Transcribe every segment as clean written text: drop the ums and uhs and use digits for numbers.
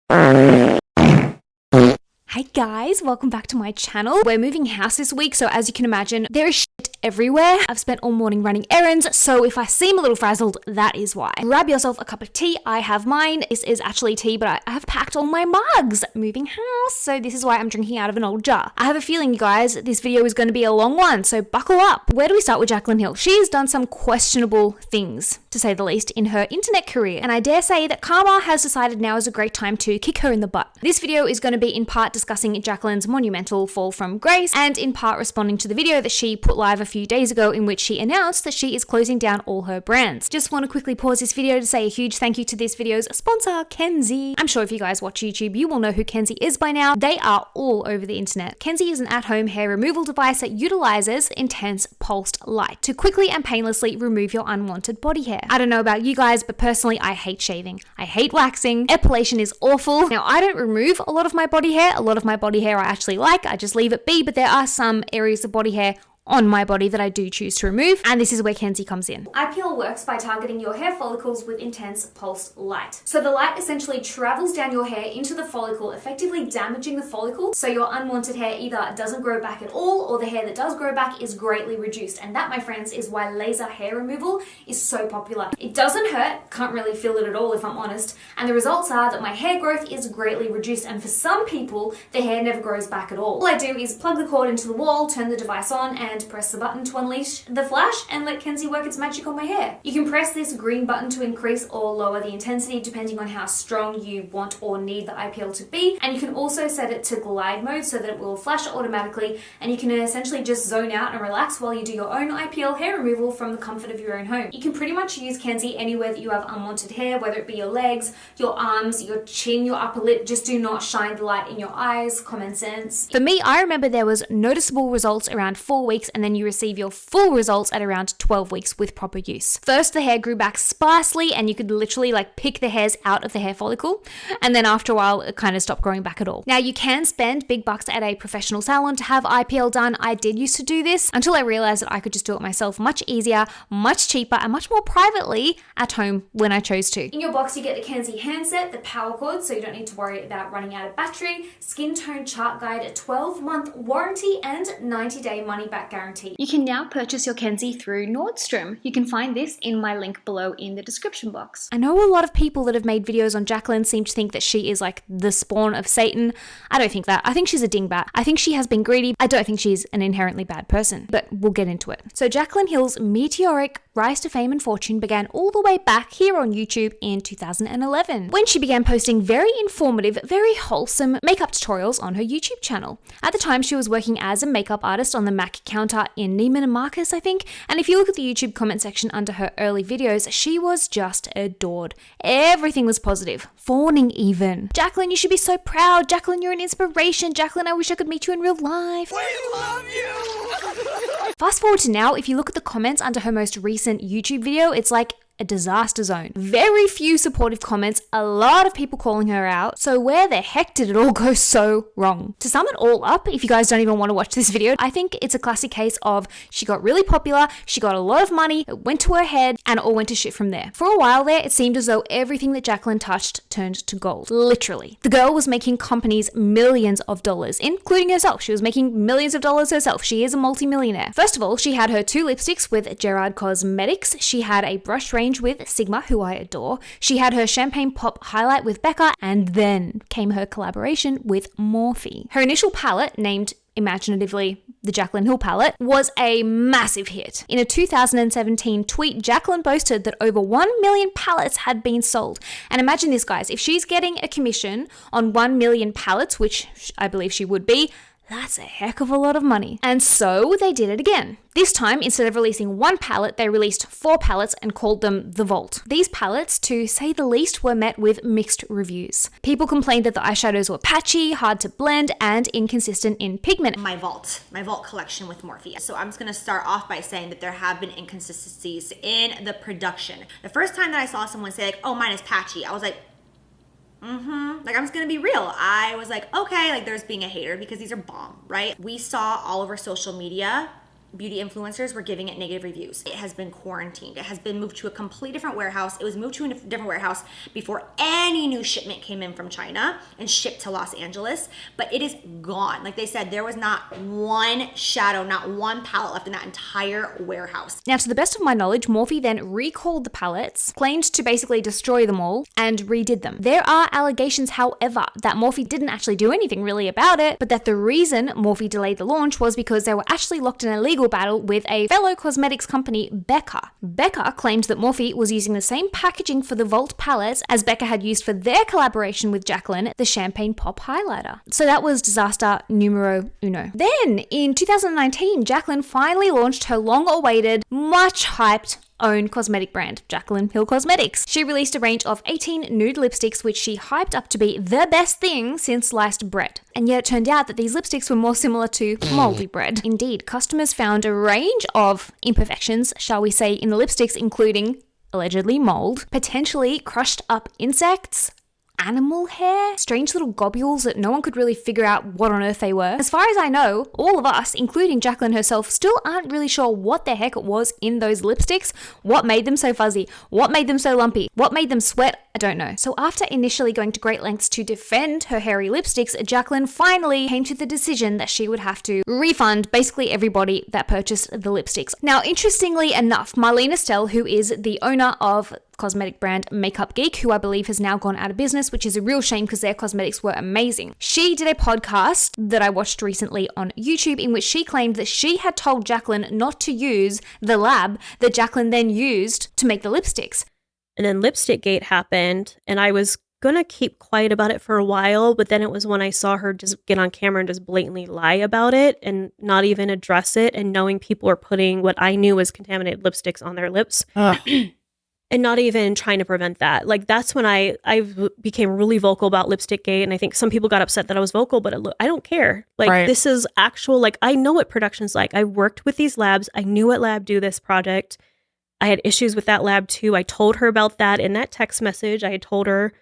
Hi guys, welcome back to my channel. We're moving house this week, so as you can imagine, there is shit everywhere. I've spent all morning running errands, so if I seem a little frazzled, that is why. Grab yourself a cup of tea. I have mine. This is actually tea, but I have packed all my mugs. Moving house, so this is why I'm drinking out of an old jar. I have a feeling, you guys, this video is going to be a long one, so buckle up. Where do we start with Jaclyn Hill? She's done some questionable things, to say the least, in her internet career, and I dare say that karma has decided now is a great time to kick her in the butt. This video is going to be in part discussing Jaclyn's monumental fall from grace, and in part responding to the video that she put live a few days ago in which she announced that she is closing down all her brands. Just want to quickly pause this video to say a huge thank you to this video's sponsor, Kenzie. I'm sure if you guys watch YouTube, you will know who Kenzie is by now. They are all over the internet. Kenzie is an at-home hair removal device that utilizes intense pulsed light to quickly and painlessly remove your unwanted body hair. I don't know about you guys, but personally, I hate shaving. I hate waxing. Epilation is awful. Now, I don't remove a lot of my body hair. A lot of my body hair I actually like. I just leave it be, but there are some areas of body hair on my body that I do choose to remove, and this is where Kenzie comes in. IPL works by targeting your hair follicles with intense pulsed light. So the light essentially travels down your hair into the follicle, effectively damaging the follicle, so your unwanted hair either doesn't grow back at all, or the hair that does grow back is greatly reduced. And that, my friends, is why laser hair removal is so popular. It doesn't hurt, can't really feel it at all if I'm honest, and the results are that my hair growth is greatly reduced, and for some people, the hair never grows back at all. All I do is plug the cord into the wall, turn the device on, and press the button to unleash the flash and let Kenzie work its magic on my hair. You can press this green button to increase or lower the intensity depending on how strong you want or need the IPL to be, and you can also set it to glide mode so that it will flash automatically, and you can essentially just zone out and relax while you do your own IPL hair removal from the comfort of your own home. You can pretty much use Kenzie anywhere that you have unwanted hair, whether it be your legs, your arms, your chin, your upper lip. Just do not shine the light in your eyes. Common sense. For me, I remember there was noticeable results around 4 weeks, and then you receive your full results at around 12 weeks with proper use. First, the hair grew back sparsely, and you could literally pick the hairs out of the hair follicle, and then after a while it kind of stopped growing back at all. Now, you can spend big bucks at a professional salon to have IPL done. I did used to do this until I realized that I could just do it myself much easier, much cheaper, and much more privately at home when I chose to. In your box, you get the Kenzie handset, the power cord, so you don't need to worry about running out of battery, skin tone chart guide, a 12-month warranty, and 90-day money-back guarantee. You can now purchase your Kenzie through Nordstrom. You can find this in my link below in the description box. I know a lot of people that have made videos on Jaclyn seem to think that she is like the spawn of Satan. I don't think that. I think she's a dingbat. I think she has been greedy. I don't think she's an inherently bad person, but we'll get into it. So Jaclyn Hill's meteoric rise to fame and fortune began all the way back here on YouTube in 2011, when she began posting very informative, very wholesome makeup tutorials on her YouTube channel. At the time, she was working as a makeup artist on the Mac counter in Neiman Marcus, I think, and if you look at the YouTube comment section under her early videos, she was just adored. Everything was positive, fawning even. Jaclyn, you should be so proud. Jaclyn, you're an inspiration. Jaclyn, I wish I could meet you in real life. We love you! Fast forward to now, if you look at the comments under her most recent YouTube video, it's like a disaster zone. Very few supportive comments, a lot of people calling her out. So where the heck did it all go so wrong? To sum it all up, if you guys don't even want to watch this video, I think it's a classic case of she got really popular, she got a lot of money, it went to her head, and it all went to shit from there. For a while there, it seemed as though everything that Jaclyn touched turned to gold. Literally. The girl was making companies millions of dollars, including herself. She was making millions of dollars herself. She is a multi-millionaire. First of all, she had her 2 lipsticks with Gerard Cosmetics. She had a brush range with Sigma, who I adore. She had her Champagne Pop highlight with Becca, and then came her collaboration with Morphe. Her initial palette, named imaginatively the Jaclyn Hill palette, was a massive hit. In a 2017 tweet, Jaclyn boasted that over 1 million palettes had been sold. And imagine this, guys, if she's getting a commission on 1 million palettes, which I believe she would be, that's a heck of a lot of money. And so they did it again. This time, instead of releasing 1 palette, they released 4 palettes and called them The Vault. These palettes, to say the least, were met with mixed reviews. People complained that the eyeshadows were patchy, hard to blend, and inconsistent in pigment. My vault collection with Morphe. So I'm just gonna start off by saying that there have been inconsistencies in the production. The first time that I saw someone say oh, mine is patchy, I was like, like, I'm just gonna be real. I was like, okay, like there's being a hater because these are bomb, right? We saw all over social media beauty influencers were giving it negative reviews. It has been quarantined. It has been moved to a complete different warehouse. It was moved to a different warehouse before any new shipment came in from China and shipped to Los Angeles, but it is gone. Like they said, there was not one shadow, not one palette left in that entire warehouse. Now, to the best of my knowledge, Morphe then recalled the palettes, claimed to basically destroy them all, and redid them. There are allegations, however, that Morphe didn't actually do anything really about it, but that the reason Morphe delayed the launch was because they were actually locked in a legal battle with a fellow cosmetics company, Becca. Becca claimed that Morphe was using the same packaging for the Vault palettes as Becca had used for their collaboration with Jaclyn, the Champagne Pop highlighter. So that was disaster numero uno. Then, in 2019, Jaclyn finally launched her long-awaited, much hyped own cosmetic brand, Jaclyn Hill Cosmetics. She released a range of 18 nude lipsticks, which she hyped up to be the best thing since sliced bread. And yet it turned out that these lipsticks were more similar to moldy bread. Indeed, customers found a range of imperfections, shall we say, in the lipsticks, including allegedly mold, potentially crushed up insects, animal hair, strange little globules that no one could really figure out what on earth they were. As far as I know, all of us, including Jaclyn herself, still aren't really sure what the heck it was in those lipsticks, what made them so fuzzy, what made them so lumpy, what made them sweat, I don't know. So after initially going to great lengths to defend her hairy lipsticks, Jaclyn finally came to the decision that she would have to refund basically everybody that purchased the lipsticks. Now, interestingly enough, Marlene Estelle, who is the owner of cosmetic brand Makeup Geek, who I believe has now gone out of business, which is a real shame because their cosmetics were amazing. She did a podcast that I watched recently on YouTube in which she claimed that she had told Jaclyn not to use the lab that Jaclyn then used to make the lipsticks. And then Lipstick Gate happened, and I was gonna keep quiet about it for a while, but then it was when I saw her just get on camera and just blatantly lie about it and not even address it, and knowing people were putting what I knew was contaminated lipsticks on their lips. And not even trying to prevent that. Like, that's when I became really vocal about Lipstick Gate. And I think some people got upset that I was vocal, but I don't care. Like, This is actual, like, I know what production's like. I worked with these labs. I knew what lab do this project. I had issues with that lab too. I told her about that in that text message. I had told her,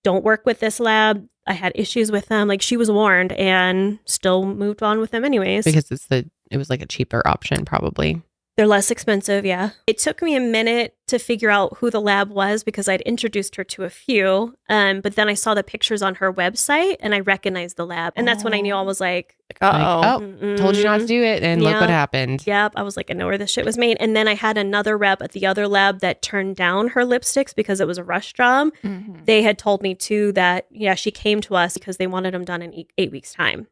don't work with this lab. I had issues with them. Like, she was warned and still moved on with them anyways. Because it was like a cheaper option, probably. They're less expensive, yeah. It took me a minute to figure out who the lab was because I'd introduced her to a few. But then I saw the pictures on her website and I recognized the lab. And that's when I knew I was like, told you not to do it. And look what happened. Yep. I was like, I know where this shit was made. And then I had another rep at the other lab that turned down her lipsticks because it was a rush job. Mm-hmm. They had told me too that, she came to us because they wanted them done in 8 weeks' time.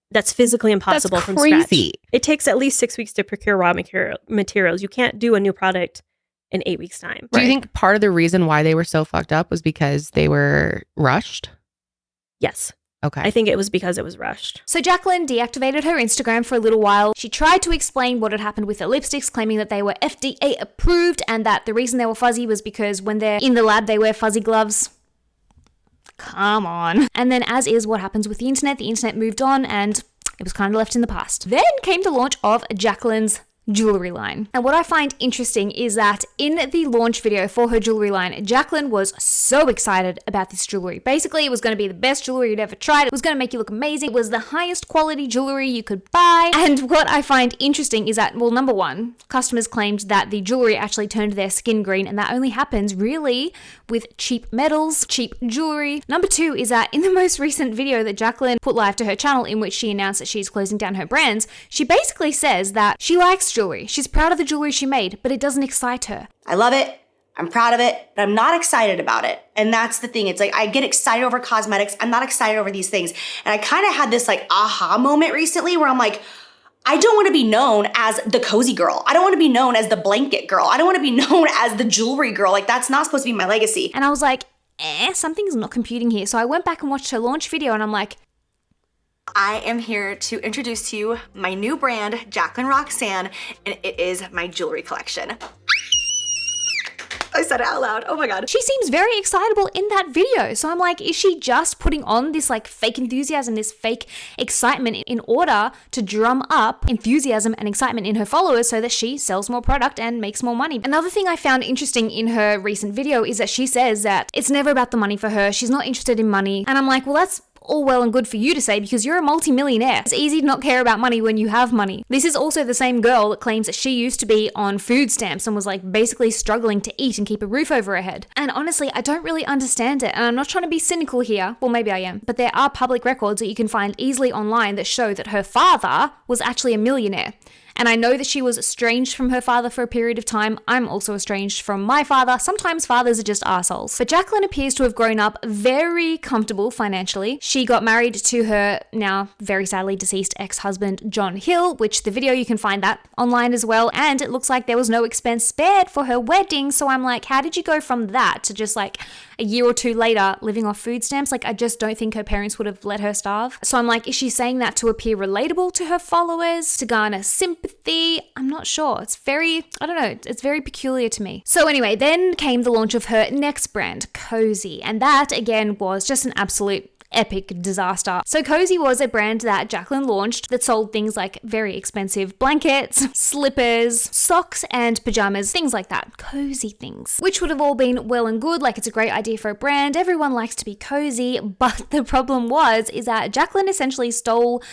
That's physically impossible from scratch. It takes at least 6 weeks to procure raw materials. You can't do a new product in 8 weeks' time. Do you think part of the reason why they were so fucked up was because they were rushed? Yes. Okay. I think it was because it was rushed. So Jaclyn deactivated her Instagram for a little while. She tried to explain what had happened with her lipsticks, claiming that they were FDA approved and that the reason they were fuzzy was because when they're in the lab, they wear fuzzy gloves. Come on. And then, as is what happens with the internet moved on and it was kind of left in the past. Then came the launch of Jaclyn's jewelry line. And what I find interesting is that in the launch video for her jewelry line, Jaclyn was so excited about this jewelry. Basically, it was going to be the best jewelry you'd ever tried. It was going to make you look amazing. It was the highest quality jewelry you could buy. And what I find interesting is that, well, number one, customers claimed that the jewelry actually turned their skin green, and that only happens really with cheap metals, cheap jewelry. Number two is that in the most recent video that Jaclyn put live to her channel, in which she announced that she's closing down her brands, she basically says that she likes jewelry. She's proud of the jewelry she made, but it doesn't excite her. I love it. I'm proud of it, but I'm not excited about it. And that's the thing. It's like, I get excited over cosmetics. I'm not excited over these things. And I kind of had this like aha moment recently where I'm like, I don't want to be known as the cozy girl. I don't want to be known as the blanket girl. I don't want to be known as the jewelry girl. Like, that's not supposed to be my legacy. And I was like, something's not computing here. So I went back and watched her launch video and I'm like, I am here to introduce to you my new brand, Jaclyn Roxanne, and it is my jewelry collection. I said it out loud. Oh my God. She seems very excitable in that video. So I'm like, is she just putting on this like fake enthusiasm, this fake excitement in order to drum up enthusiasm and excitement in her followers so that she sells more product and makes more money? Another thing I found interesting in her recent video is that she says that it's never about the money for her. She's not interested in money. And I'm like, well, that's all well and good for you to say because you're a multimillionaire. It's easy to not care about money when you have money. This is also the same girl that claims that she used to be on food stamps and was like basically struggling to eat and keep a roof over her head. And honestly, I don't really understand it. And I'm not trying to be cynical here. Well, maybe I am. But there are public records that you can find easily online that show that her father was actually a millionaire. And I know that she was estranged from her father for a period of time. I'm also estranged from my father. Sometimes fathers are just assholes. But Jaclyn appears to have grown up very comfortable financially. She got married to her now very sadly deceased ex-husband, John Hill, which the video, you can find that online as well. And it looks like there was no expense spared for her wedding. So I'm like, how did you go from that to just like a year or two later living off food stamps? Like, I just don't think her parents would have let her starve. So I'm like, is she saying that to appear relatable to her followers, to garner sympathy? I'm not sure. It's very peculiar to me. So anyway, then came the launch of her next brand, Cozy. And that again was just an absolute epic disaster. So Cozy was a brand that Jaclyn launched that sold things like very expensive blankets, slippers, socks, and pajamas, things like that. Cozy things, which would have all been well and good. Like, it's a great idea for a brand. Everyone likes to be cozy. But the problem is that Jaclyn essentially stole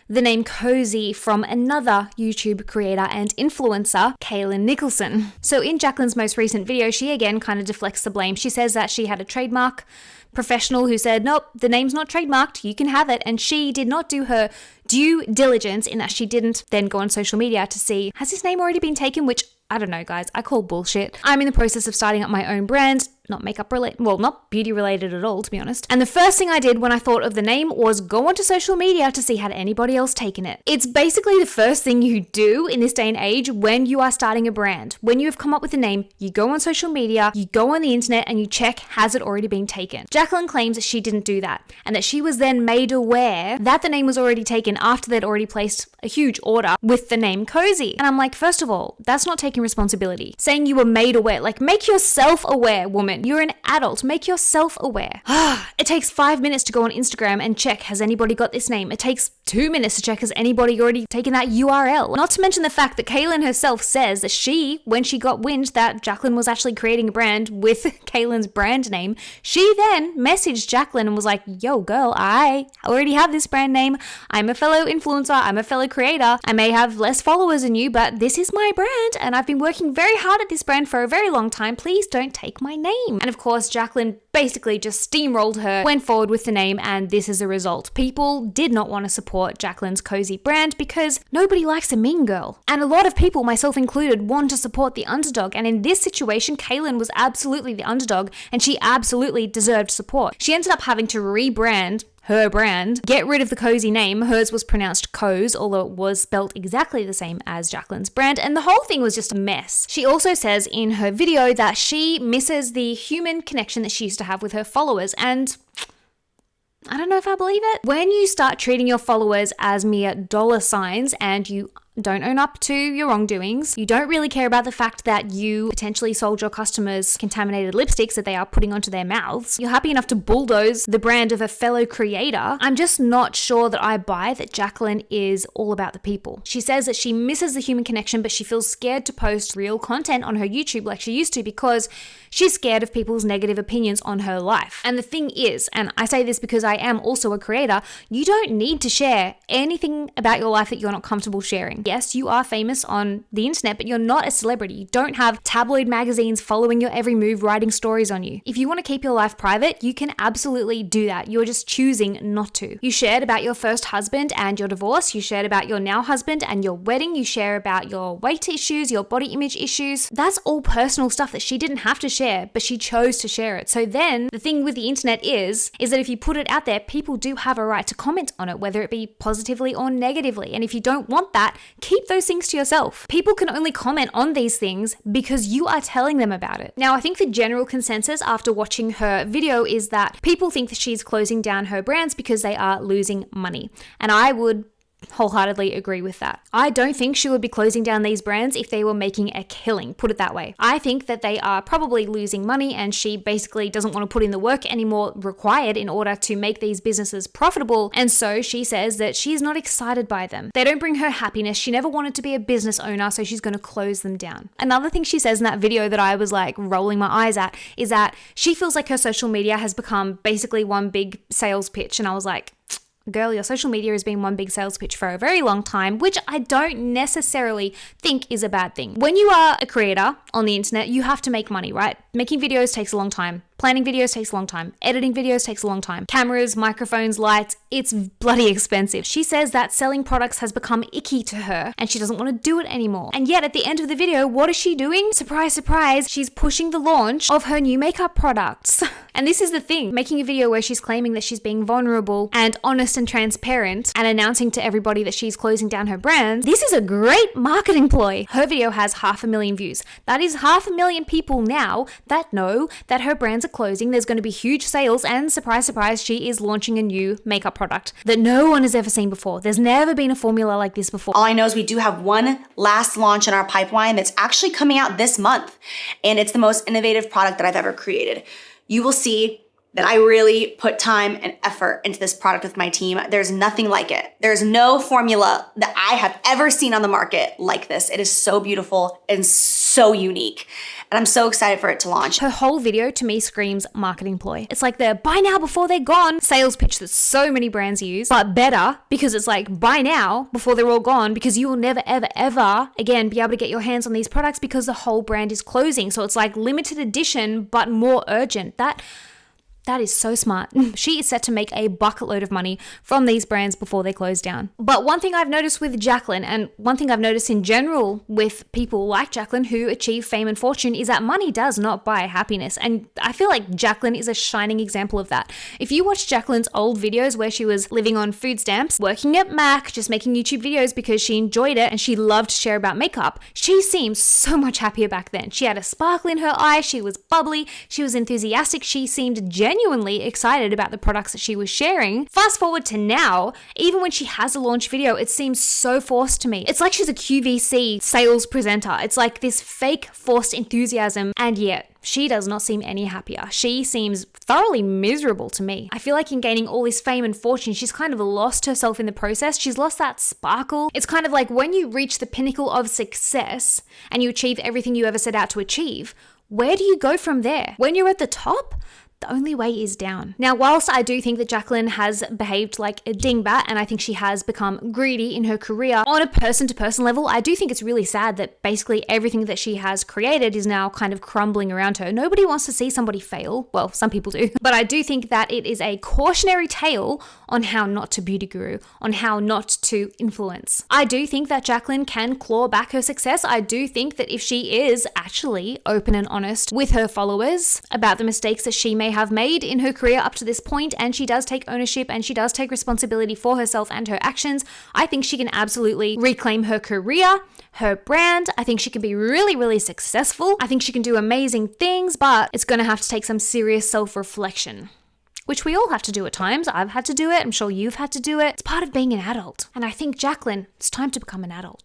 the name Cozy from another YouTube creator and influencer, Kaylin Nicholson. So in Jaclyn's most recent video, she again kind of deflects the blame. She says that she had a trademark professional who said, nope, the name's not trademarked, you can have it. And she did not do her due diligence in that she didn't then go on social media to see, has his name already been taken? Which, I don't know, guys, I call bullshit. I'm in the process of starting up my own brand, not makeup related, well, not beauty related at all, to be honest. And the first thing I did when I thought of the name was go onto social media to see had anybody else taken it. It's basically the first thing you do in this day and age when you are starting a brand. When you have come up with a name, you go on social media, you go on the internet and you check, has it already been taken? Jaclyn claims that she didn't do that and that she was then made aware that the name was already taken after they'd already placed a huge order with the name Cozy. And I'm like, first of all, that's not taking responsibility. Saying you were made aware, like, make yourself aware, woman. You're an adult. Make yourself aware. It takes 5 minutes to go on Instagram and check, has anybody got this name? It takes 2 minutes to check, has anybody already taken that URL? Not to mention the fact that Kaylin herself says that she, when she got wind that Jaclyn was actually creating a brand with Kaylyn's brand name, she then messaged Jaclyn and was like, yo, girl, I already have this brand name. I'm a fellow influencer. I'm a fellow creator. I may have less followers than you, but this is my brand and I've been working very hard at this brand for a very long time. Please don't take my name. And of course, Jaclyn basically just steamrolled her, went forward with the name, and this is a result. People did not want to support Jaclyn's Cozy brand because nobody likes a mean girl. And a lot of people, myself included, want to support the underdog. And in this situation, Kaylin was absolutely the underdog and she absolutely deserved support. She ended up having to rebrand her brand, get rid of the Cozy name. Hers was pronounced Coz, although it was spelt exactly the same as Jaclyn's brand, and the whole thing was just a mess. She also says in her video that she misses the human connection that she used to have with her followers, and I don't know if I believe it. When you start treating your followers as mere dollar signs and you don't own up to your wrongdoings, you don't really care about the fact that you potentially sold your customers contaminated lipsticks that they are putting onto their mouths, you're happy enough to bulldoze the brand of a fellow creator, I'm just not sure that I buy that Jaclyn is all about the people. She says that she misses the human connection, but she feels scared to post real content on her YouTube like she used to because she's scared of people's negative opinions on her life. And the thing is, and I say this because I am also a creator, you don't need to share anything about your life that you're not comfortable sharing. Yes, you are famous on the internet, but you're not a celebrity. You don't have tabloid magazines following your every move, writing stories on you. If you want to keep your life private, you can absolutely do that. You're just choosing not to. You shared about your first husband and your divorce. You shared about your now husband and your wedding. You share about your weight issues, your body image issues. That's all personal stuff that she didn't have to share, but she chose to share it. So then the thing with the internet is that if you put it out there, people do have a right to comment on it, whether it be positively or negatively. And if you don't want that, keep those things to yourself. People can only comment on these things because you are telling them about it. Now, I think the general consensus after watching her video is that people think that she's closing down her brands because they are losing money. And I would wholeheartedly agree with that. I don't think she would be closing down these brands if they were making a killing, put it that way. I think that they are probably losing money and she basically doesn't want to put in the work anymore required in order to make these businesses profitable. And so she says that she's not excited by them. They don't bring her happiness. She never wanted to be a business owner, so she's going to close them down. Another thing she says in that video that I was like rolling my eyes at is that she feels like her social media has become basically one big sales pitch. And I was like, girl, your social media has been one big sales pitch for a very long time, which I don't necessarily think is a bad thing. When you are a creator on the internet, you have to make money, right? Making videos takes a long time. Planning videos takes a long time. Editing videos takes a long time. Cameras, microphones, lights, it's bloody expensive. She says that selling products has become icky to her and she doesn't want to do it anymore. And yet at the end of the video, what is she doing? Surprise, surprise, she's pushing the launch of her new makeup products. And this is the thing, making a video where she's claiming that she's being vulnerable and honest and transparent and announcing to everybody that she's closing down her brands. This is a great marketing ploy. Her video has 500,000 views. That is 500,000 people now that know that her brands are closing. There's going to be huge sales and surprise, surprise, she is launching a new makeup product that no one has ever seen before. There's never been a formula like this before. All I know is we do have one last launch in our pipeline that's actually coming out this month. And it's the most innovative product that I've ever created. You will see that I really put time and effort into this product with my team. There's nothing like it. There's no formula that I have ever seen on the market like this. It is so beautiful and so unique. And I'm so excited for it to launch. Her whole video to me screams marketing ploy. It's like the buy now before they're gone sales pitch that so many brands use, but better because it's like buy now before they're all gone because you will never, ever, ever again be able to get your hands on these products because the whole brand is closing. So it's like limited edition, but more urgent. That is so smart. She is set to make a bucket load of money from these brands before they close down. But one thing I've noticed with Jaclyn, and one thing I've noticed in general with people like Jaclyn who achieve fame and fortune, is that money does not buy happiness. And I feel like Jaclyn is a shining example of that. If you watch Jaclyn's old videos where she was living on food stamps, working at Mac, just making YouTube videos because she enjoyed it and she loved to share about makeup, she seemed so much happier back then. She had a sparkle in her eye, she was bubbly, she was enthusiastic, she seemed genuinely excited about the products that she was sharing. Fast forward to now, even when she has a launch video, it seems so forced to me. It's like she's a QVC sales presenter. It's like this fake forced enthusiasm, and yet she does not seem any happier. She seems thoroughly miserable to me. I feel like in gaining all this fame and fortune, she's kind of lost herself in the process. She's lost that sparkle. It's kind of like when you reach the pinnacle of success and you achieve everything you ever set out to achieve, where do you go from there? When you're at the top, the only way is down. Now, whilst I do think that Jaclyn has behaved like a dingbat and I think she has become greedy in her career on a person-to-person level, I do think it's really sad that basically everything that she has created is now kind of crumbling around her. Nobody wants to see somebody fail. Well, some people do. But I do think that it is a cautionary tale on how not to beauty guru, on how not to influence. I do think that Jaclyn can claw back her success. I do think that if she is actually open and honest with her followers about the mistakes that she may have made in her career up to this point, and she does take ownership and she does take responsibility for herself and her actions, I think she can absolutely reclaim her career, her brand. I think she can be really, really successful. I think she can do amazing things, but it's going to have to take some serious self-reflection, which we all have to do at times. I've had to do it. I'm sure you've had to do it. It's part of being an adult. And I think, Jaclyn, it's time to become an adult.